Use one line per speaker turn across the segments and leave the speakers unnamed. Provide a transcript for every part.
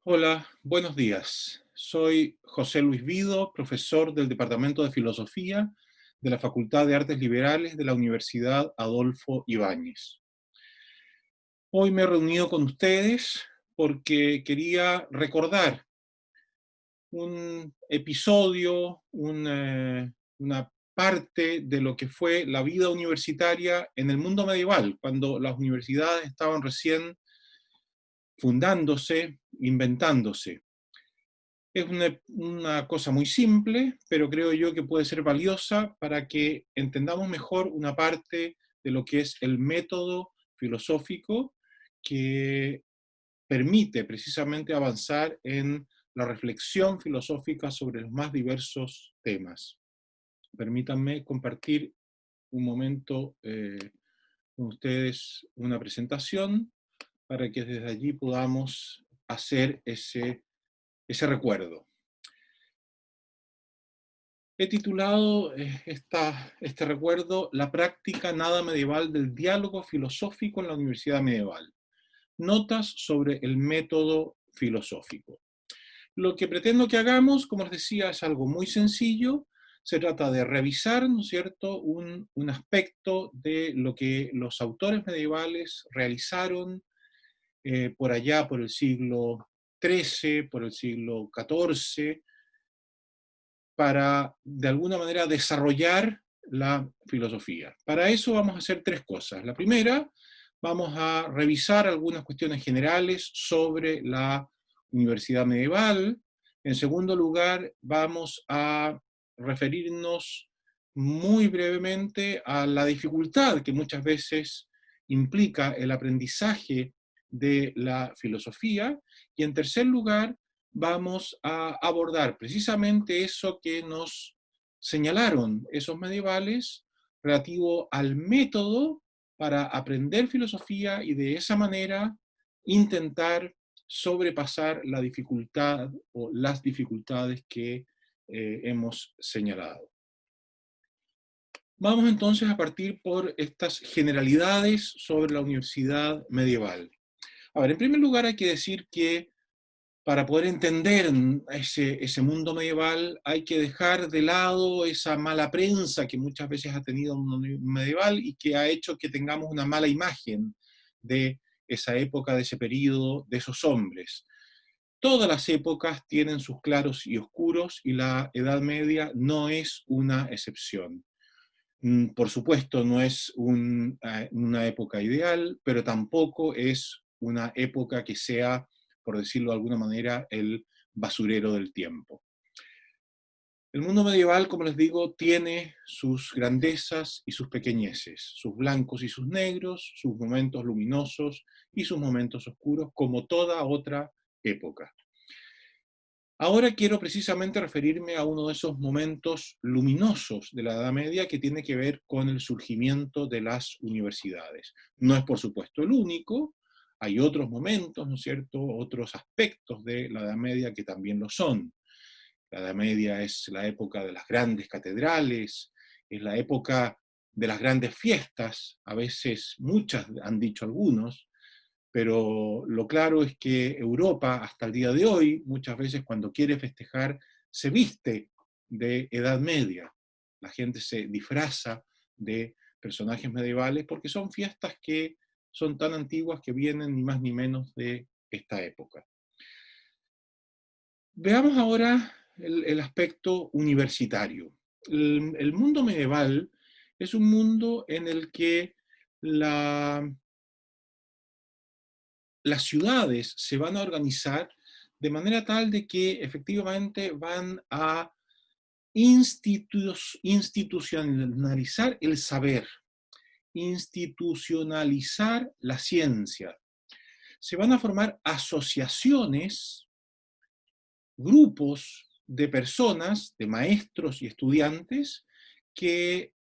Hola, buenos días. Soy José Luis Vido, profesor del Departamento de Filosofía de la Facultad de Artes Liberales de la Universidad Adolfo Ibáñez. Hoy me he reunido con ustedes porque quería recordar un episodio, una parte de lo que fue la vida universitaria en el mundo medieval, cuando las universidades estaban recién fundándose, inventándose. Es una cosa muy simple, pero creo yo que puede ser valiosa para que entendamos mejor una parte de lo que es el método filosófico que permite precisamente avanzar en la reflexión filosófica sobre los más diversos temas. Permítanme compartir un momento con ustedes una presentación para que desde allí podamos hacer ese recuerdo. He titulado este recuerdo La práctica nada medieval del diálogo filosófico en la Universidad Medieval. Notas sobre el método filosófico. Lo que pretendo que hagamos, como les decía, es algo muy sencillo. Se trata de revisar, ¿no es cierto?, un aspecto de lo que los autores medievales realizaron por allá, por el siglo XIII, por el siglo XIV, para, de alguna manera, desarrollar la filosofía. Para eso vamos a hacer tres cosas. La primera, vamos a revisar algunas cuestiones generales sobre la universidad medieval. En segundo lugar, vamos a referirnos muy brevemente a la dificultad que muchas veces implica el aprendizaje de la filosofía. Y en tercer lugar, vamos a abordar precisamente eso que nos señalaron esos medievales relativo al método para aprender filosofía y de esa manera intentar sobrepasar la dificultad o las dificultades que hemos señalado. Vamos entonces a partir por estas generalidades sobre la universidad medieval. A ver, en primer lugar hay que decir que para poder entender ese mundo medieval hay que dejar de lado esa mala prensa que muchas veces ha tenido un mundo medieval y que ha hecho que tengamos una mala imagen de esa época, de ese periodo, de esos hombres. Todas las épocas tienen sus claros y oscuros y la Edad Media no es una excepción. Por supuesto, no es una época ideal, pero tampoco es una época que sea, por decirlo de alguna manera, el basurero del tiempo. El mundo medieval, como les digo, tiene sus grandezas y sus pequeñeces, sus blancos y sus negros, sus momentos luminosos y sus momentos oscuros, como toda otra época. Ahora quiero precisamente referirme a uno de esos momentos luminosos de la Edad Media que tiene que ver con el surgimiento de las universidades. No es, por supuesto, el único, hay otros momentos, ¿no es cierto?, otros aspectos de la Edad Media que también lo son. La Edad Media es la época de las grandes catedrales, es la época de las grandes fiestas, a veces muchas han dicho algunos, pero lo claro es que Europa, hasta el día de hoy, muchas veces cuando quiere festejar, se viste de Edad Media. La gente se disfraza de personajes medievales porque son fiestas que son tan antiguas que vienen ni más ni menos de esta época. Veamos ahora el aspecto universitario. El mundo medieval es un mundo en el que las ciudades se van a organizar de manera tal de que efectivamente van a institucionalizar el saber, institucionalizar la ciencia. Se van a formar asociaciones, grupos de personas, de maestros y estudiantes, que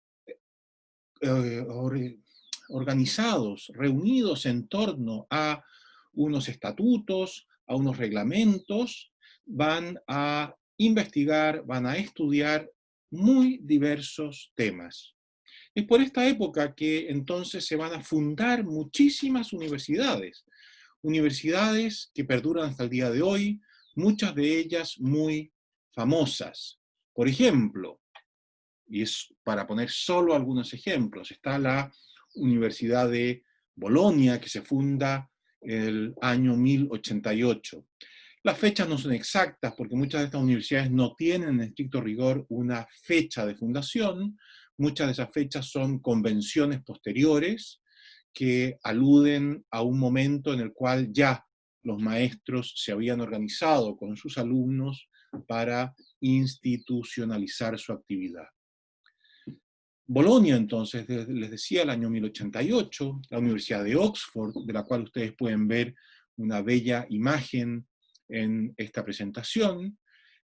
organizados, reunidos en torno a unos estatutos, a unos reglamentos, van a investigar, van a estudiar muy diversos temas. Es por esta época que entonces se van a fundar muchísimas universidades. universidades que perduran hasta el día de hoy, muchas de ellas muy famosas. Por ejemplo, y es para poner solo algunos ejemplos, está la Universidad de Bolonia, que se funda el año 1088. Las fechas no son exactas porque muchas de estas universidades no tienen en estricto rigor una fecha de fundación. Muchas de esas fechas son convenciones posteriores que aluden a un momento en el cual ya los maestros se habían organizado con sus alumnos para institucionalizar su actividad. Bolonia, entonces, les decía, el año 1088, la Universidad de Oxford, de la cual ustedes pueden ver una bella imagen en esta presentación,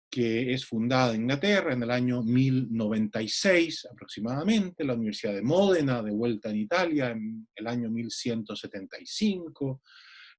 que es fundada en Inglaterra en el año 1096 aproximadamente, la Universidad de Módena, de vuelta en Italia, en el año 1175,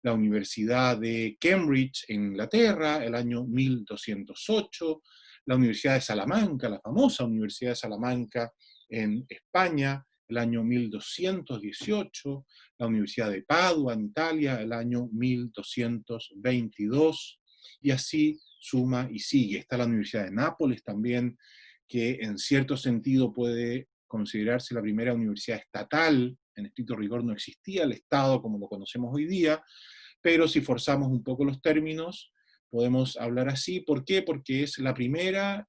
la Universidad de Cambridge en Inglaterra, el año 1208, la Universidad de Salamanca, la famosa Universidad de Salamanca en España, el año 1218, la Universidad de Padua en Italia, el año 1222, y así suma y sigue. Está la Universidad de Nápoles también, que en cierto sentido puede considerarse la primera universidad estatal. En estricto rigor no existía el Estado como lo conocemos hoy día, pero si forzamos un poco los términos, podemos hablar así. ¿Por qué? Porque es la primera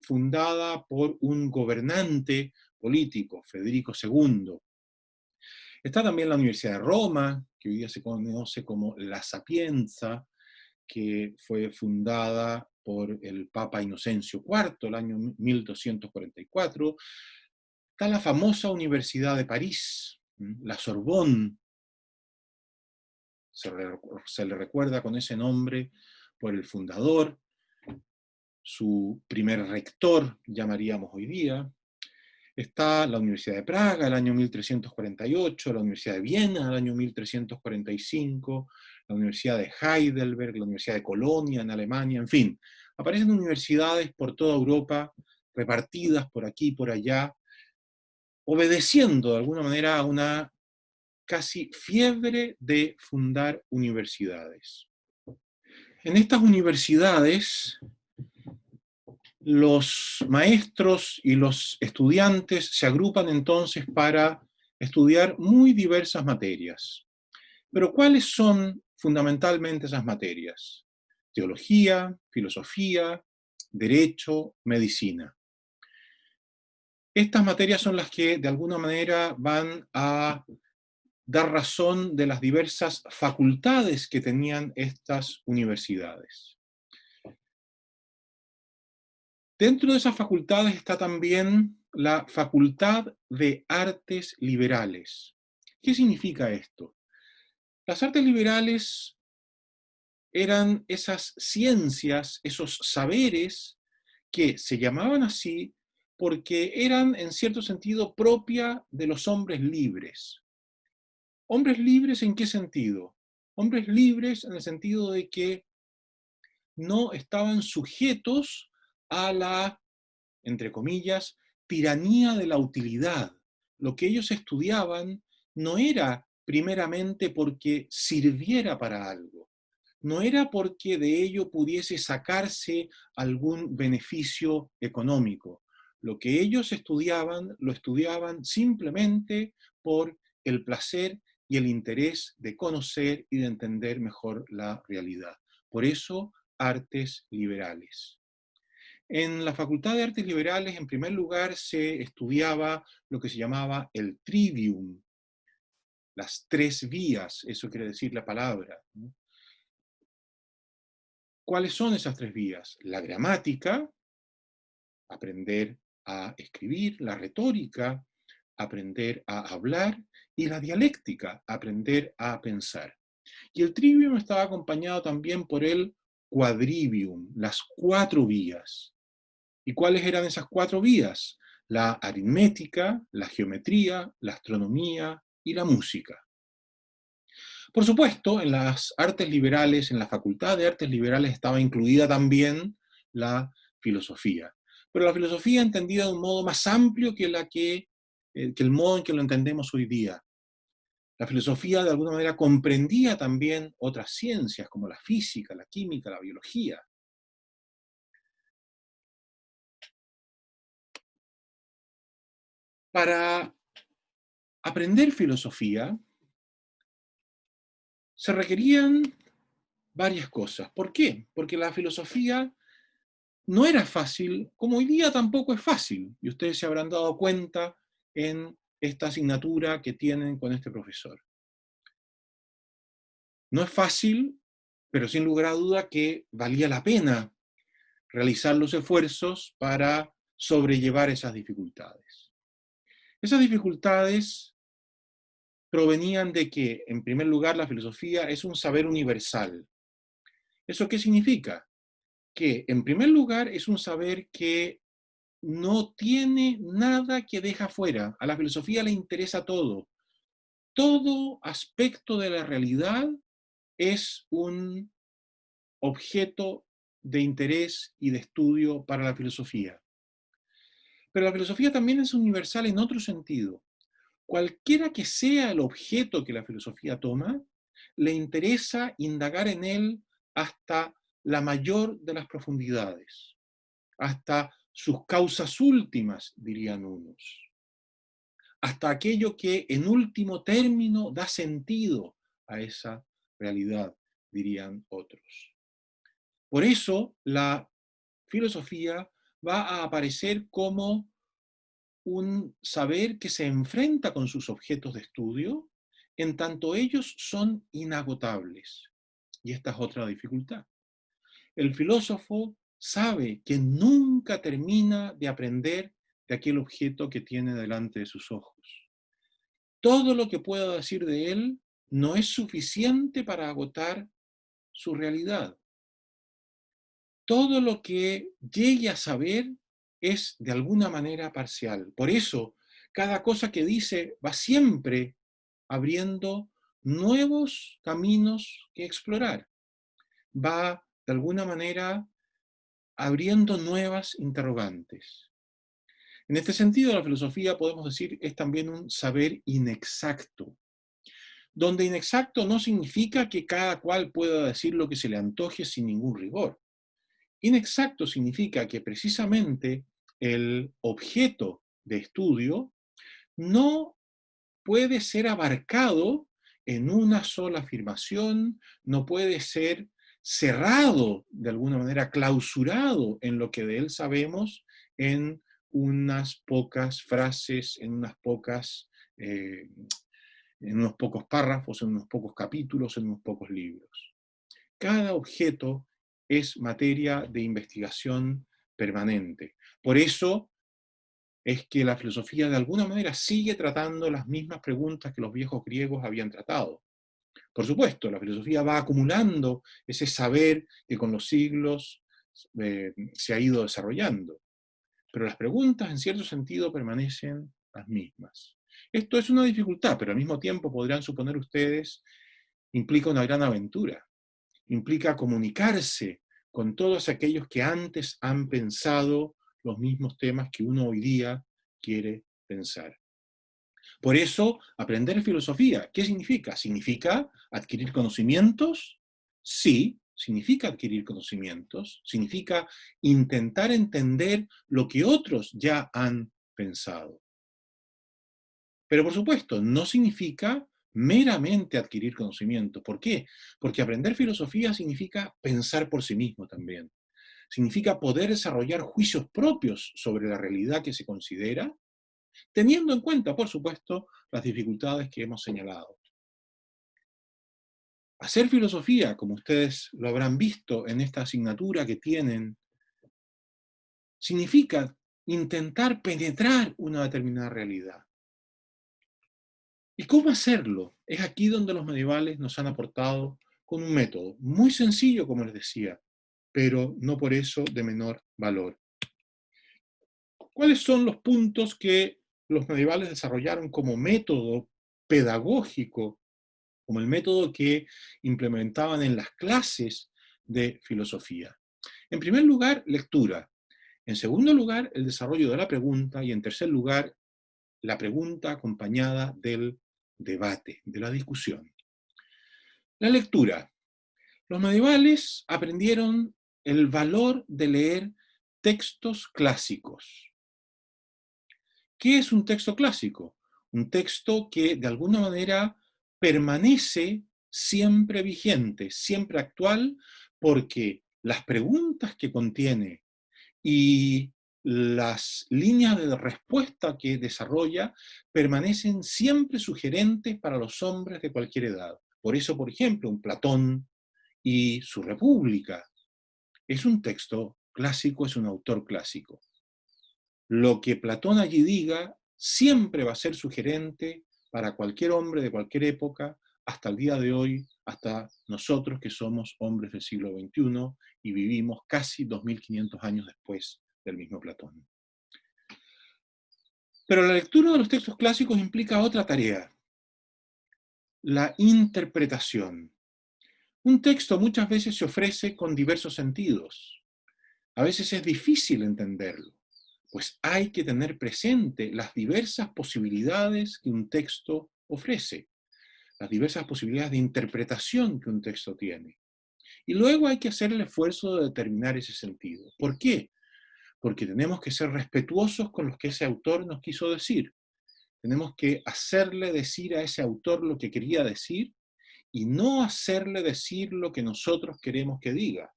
fundada por un gobernante político, Federico II. Está también la Universidad de Roma, que hoy día se conoce como La Sapienza, que fue fundada por el Papa Inocencio IV, el año 1244. Está la famosa Universidad de París, la Sorbonne, se le recuerda con ese nombre por el fundador, su primer rector, llamaríamos hoy día. Está la Universidad de Praga, el año 1348, la Universidad de Viena, el año 1345, la Universidad de Heidelberg, la Universidad de Colonia en Alemania, en fin. Aparecen universidades por toda Europa, repartidas por aquí y por allá, obedeciendo de alguna manera a una casi fiebre de fundar universidades. En estas universidades, los maestros y los estudiantes se agrupan entonces para estudiar muy diversas materias. Pero ¿cuáles son fundamentalmente esas materias? Teología, filosofía, derecho, medicina. Estas materias son las que de alguna manera van a dar razón de las diversas facultades que tenían estas universidades. Dentro de esas facultades está también la Facultad de Artes Liberales. ¿Qué significa esto? Las artes liberales eran esas ciencias, esos saberes que se llamaban así porque eran en cierto sentido propia de los hombres libres. ¿Hombres libres en qué sentido? Hombres libres en el sentido de que no estaban sujetos a la, entre comillas, tiranía de la utilidad. Lo que ellos estudiaban no era primeramente porque sirviera para algo, no era porque de ello pudiese sacarse algún beneficio económico. Lo que ellos estudiaban, lo estudiaban simplemente por el placer y el interés de conocer y de entender mejor la realidad. Por eso, artes liberales. En la Facultad de Artes Liberales, en primer lugar, se estudiaba lo que se llamaba el trivium, las tres vías, eso quiere decir la palabra, ¿no? ¿Cuáles son esas tres vías? La gramática, aprender a escribir, la retórica, aprender a hablar, y la dialéctica, aprender a pensar. Y el trivium estaba acompañado también por el quadrivium, las cuatro vías. ¿Y cuáles eran esas cuatro vías? La aritmética, la geometría, la astronomía y la música. Por supuesto, en las artes liberales, en la Facultad de Artes Liberales estaba incluida también la filosofía. Pero la filosofía entendida de un modo más amplio que el modo en que lo entendemos hoy día. La filosofía de alguna manera comprendía también otras ciencias como la física, la química, la biología. Para aprender filosofía se requerían varias cosas. ¿Por qué? Porque la filosofía no era fácil, como hoy día tampoco es fácil, y ustedes se habrán dado cuenta en esta asignatura que tienen con este profesor. No es fácil, pero sin lugar a duda que valía la pena realizar los esfuerzos para sobrellevar esas dificultades. Esas dificultades provenían de que, en primer lugar, la filosofía es un saber universal. ¿Eso qué significa? Que, en primer lugar, es un saber que no tiene nada que deja fuera. A la filosofía le interesa todo. Todo aspecto de la realidad es un objeto de interés y de estudio para la filosofía. Pero la filosofía también es universal en otro sentido. Cualquiera que sea el objeto que la filosofía toma, le interesa indagar en él hasta la mayor de las profundidades, hasta sus causas últimas, dirían unos, hasta aquello que en último término da sentido a esa realidad, dirían otros. Por eso la filosofía va a aparecer como un saber que se enfrenta con sus objetos de estudio, en tanto ellos son inagotables. Y esta es otra dificultad. El filósofo sabe que nunca termina de aprender de aquel objeto que tiene delante de sus ojos. Todo lo que pueda decir de él no es suficiente para agotar su realidad. Todo lo que llegue a saber es de alguna manera parcial. Por eso, cada cosa que dice va siempre abriendo nuevos caminos que explorar. Va, de alguna manera, abriendo nuevas interrogantes. En este sentido, la filosofía, podemos decir, es también un saber inexacto, donde inexacto no significa que cada cual pueda decir lo que se le antoje sin ningún rigor. Inexacto significa que precisamente el objeto de estudio no puede ser abarcado en una sola afirmación, no puede ser cerrado de alguna manera, clausurado en lo que de él sabemos en unas pocas frases, en unos pocos párrafos, en unos pocos capítulos, en unos pocos libros. Cada objeto es materia de investigación permanente. Por eso es que la filosofía de alguna manera sigue tratando las mismas preguntas que los viejos griegos habían tratado. Por supuesto, la filosofía va acumulando ese saber que con los siglos se ha ido desarrollando, pero las preguntas en cierto sentido permanecen las mismas. Esto es una dificultad, pero al mismo tiempo podrán suponer ustedes, implica una gran aventura, implica comunicarse con todos aquellos que antes han pensado los mismos temas que uno hoy día quiere pensar. Por eso, aprender filosofía, ¿qué significa? ¿Significa adquirir conocimientos? Sí, significa adquirir conocimientos, significa intentar entender lo que otros ya han pensado. Pero por supuesto, no significa meramente adquirir conocimiento. ¿Por qué? Porque aprender filosofía significa pensar por sí mismo también. Significa poder desarrollar juicios propios sobre la realidad que se considera, teniendo en cuenta, por supuesto, las dificultades que hemos señalado. Hacer filosofía, como ustedes lo habrán visto en esta asignatura que tienen, significa intentar penetrar una determinada realidad. ¿Y cómo hacerlo? Es aquí donde los medievales nos han aportado con un método muy sencillo, como les decía, pero no por eso de menor valor. ¿Cuáles son los puntos que los medievales desarrollaron como método pedagógico, como el método que implementaban en las clases de filosofía? En primer lugar, lectura. En segundo lugar, el desarrollo de la pregunta. Y en tercer lugar, la pregunta acompañada del debate, de la discusión. La lectura. Los medievales aprendieron el valor de leer textos clásicos. ¿Qué es un texto clásico? Un texto que de alguna manera permanece siempre vigente, siempre actual, porque las preguntas que contiene y las líneas de respuesta que desarrolla permanecen siempre sugerentes para los hombres de cualquier edad. Por eso, por ejemplo, un Platón y su República es un texto clásico, es un autor clásico. Lo que Platón allí diga siempre va a ser sugerente para cualquier hombre de cualquier época, hasta el día de hoy, hasta nosotros que somos hombres del siglo XXI y vivimos casi 2500 años después del mismo Platón. Pero la lectura de los textos clásicos implica otra tarea, la interpretación. Un texto muchas veces se ofrece con diversos sentidos. A veces es difícil entenderlo, pues hay que tener presente las diversas posibilidades que un texto ofrece, las diversas posibilidades de interpretación que un texto tiene. Y luego hay que hacer el esfuerzo de determinar ese sentido. ¿Por qué? Porque tenemos que ser respetuosos con lo que ese autor nos quiso decir. Tenemos que hacerle decir a ese autor lo que quería decir y no hacerle decir lo que nosotros queremos que diga.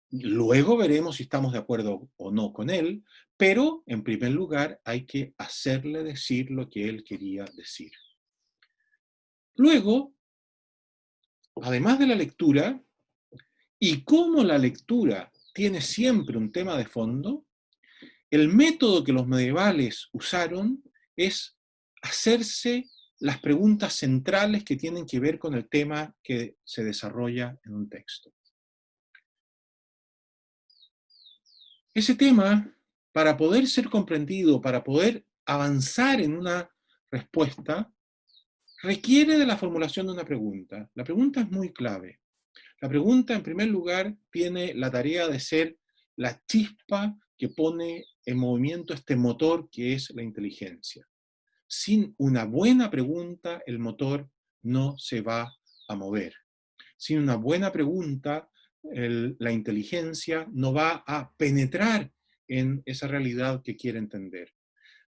Luego veremos si estamos de acuerdo o no con él, pero en primer lugar hay que hacerle decir lo que él quería decir. Luego, además de la lectura, y como la lectura tiene siempre un tema de fondo, el método que los medievales usaron es hacerse las preguntas centrales que tienen que ver con el tema que se desarrolla en un texto. Ese tema, para poder ser comprendido, para poder avanzar en una respuesta, requiere de la formulación de una pregunta. La pregunta es muy clave. La pregunta, en primer lugar, tiene la tarea de ser la chispa que pone en movimiento este motor que es la inteligencia. Sin una buena pregunta, el motor no se va a mover. Sin una buena pregunta, la inteligencia no va a penetrar en esa realidad que quiere entender.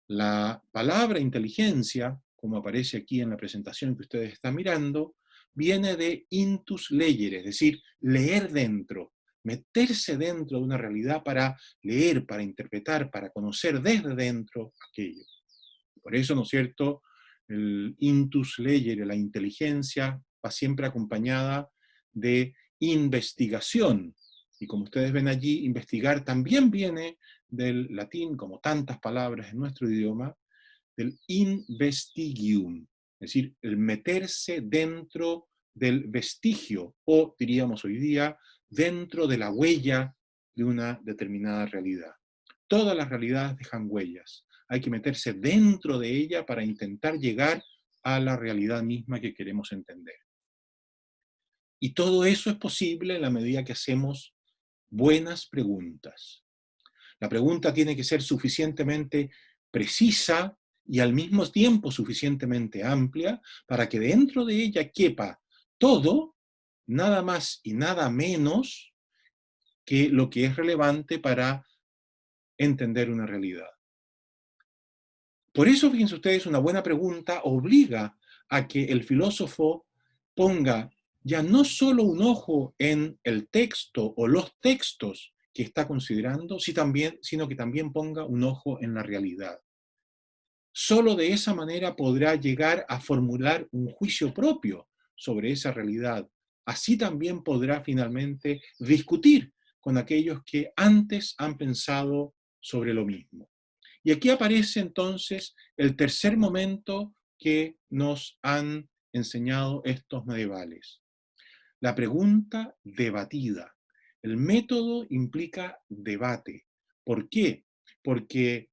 La palabra inteligencia, como aparece aquí en la presentación que ustedes están mirando, viene de intus legere, es decir, leer dentro, meterse dentro de una realidad para leer, para interpretar, para conocer desde dentro aquello. Por eso, ¿no es cierto?, el intus legere, la inteligencia, va siempre acompañada de investigación. Y como ustedes ven allí, investigar también viene del latín, como tantas palabras en nuestro idioma, del investigium, es decir, el meterse dentro del vestigio, o diríamos hoy día, dentro de la huella de una determinada realidad. Todas las realidades dejan huellas. Hay que meterse dentro de ella para intentar llegar a la realidad misma que queremos entender. Y todo eso es posible en la medida que hacemos buenas preguntas. La pregunta tiene que ser suficientemente precisa y al mismo tiempo suficientemente amplia para que dentro de ella quepa todo, nada más y nada menos que lo que es relevante para entender una realidad. Por eso, fíjense ustedes, una buena pregunta obliga a que el filósofo ponga ya no solo un ojo en el texto o los textos que está considerando, sino que también ponga un ojo en la realidad. Solo de esa manera podrá llegar a formular un juicio propio sobre esa realidad. Así también podrá finalmente discutir con aquellos que antes han pensado sobre lo mismo. Y aquí aparece entonces el tercer momento que nos han enseñado estos medievales. La pregunta debatida. El método implica debate. ¿Por qué? Porque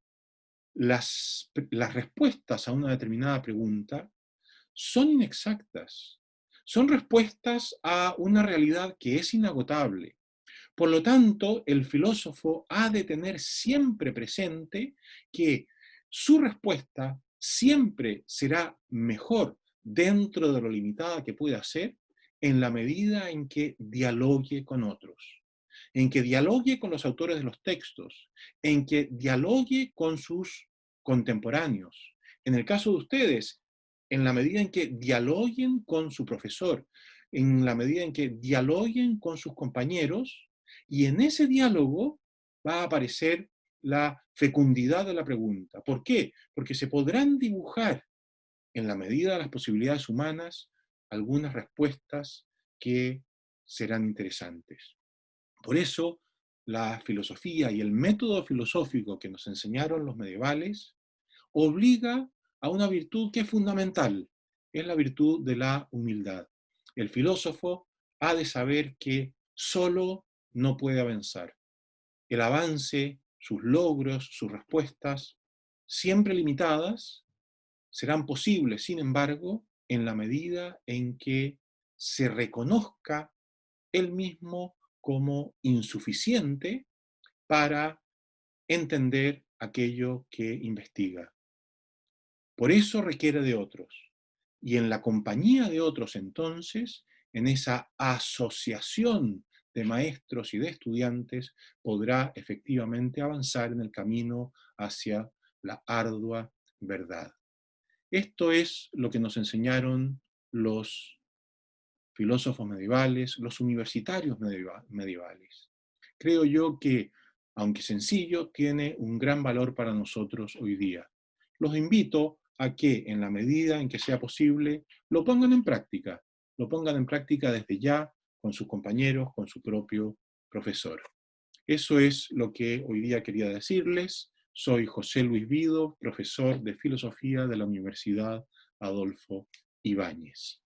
las respuestas a una determinada pregunta son inexactas. Son respuestas a una realidad que es inagotable. Por lo tanto, el filósofo ha de tener siempre presente que su respuesta siempre será mejor dentro de lo limitada que pueda ser en la medida en que dialogue con otros, en que dialogue con los autores de los textos, en que dialogue con sus contemporáneos. En el caso de ustedes, en la medida en que dialoguen con su profesor, en la medida en que dialoguen con sus compañeros, y en ese diálogo va a aparecer la fecundidad de la pregunta. ¿Por qué? Porque se podrán dibujar, en la medida de las posibilidades humanas, algunas respuestas que serán interesantes. Por eso, la filosofía y el método filosófico que nos enseñaron los medievales obliga a una virtud que es fundamental, es la virtud de la humildad. El filósofo ha de saber que solo no puede avanzar. El avance, sus logros, sus respuestas, siempre limitadas, serán posibles, sin embargo, en la medida en que se reconozca él mismo como insuficiente para entender aquello que investiga. Por eso requiere de otros. Y en la compañía de otros, entonces, en esa asociación de maestros y de estudiantes, podrá efectivamente avanzar en el camino hacia la ardua verdad. Esto es lo que nos enseñaron los filósofos medievales, los universitarios medievales. Creo yo que, aunque sencillo, tiene un gran valor para nosotros hoy día. Los invito a que, en la medida en que sea posible, lo pongan en práctica desde ya con sus compañeros, con su propio profesor. Eso es lo que hoy día quería decirles. Soy José Luis Vido, profesor de Filosofía de la Universidad Adolfo Ibáñez.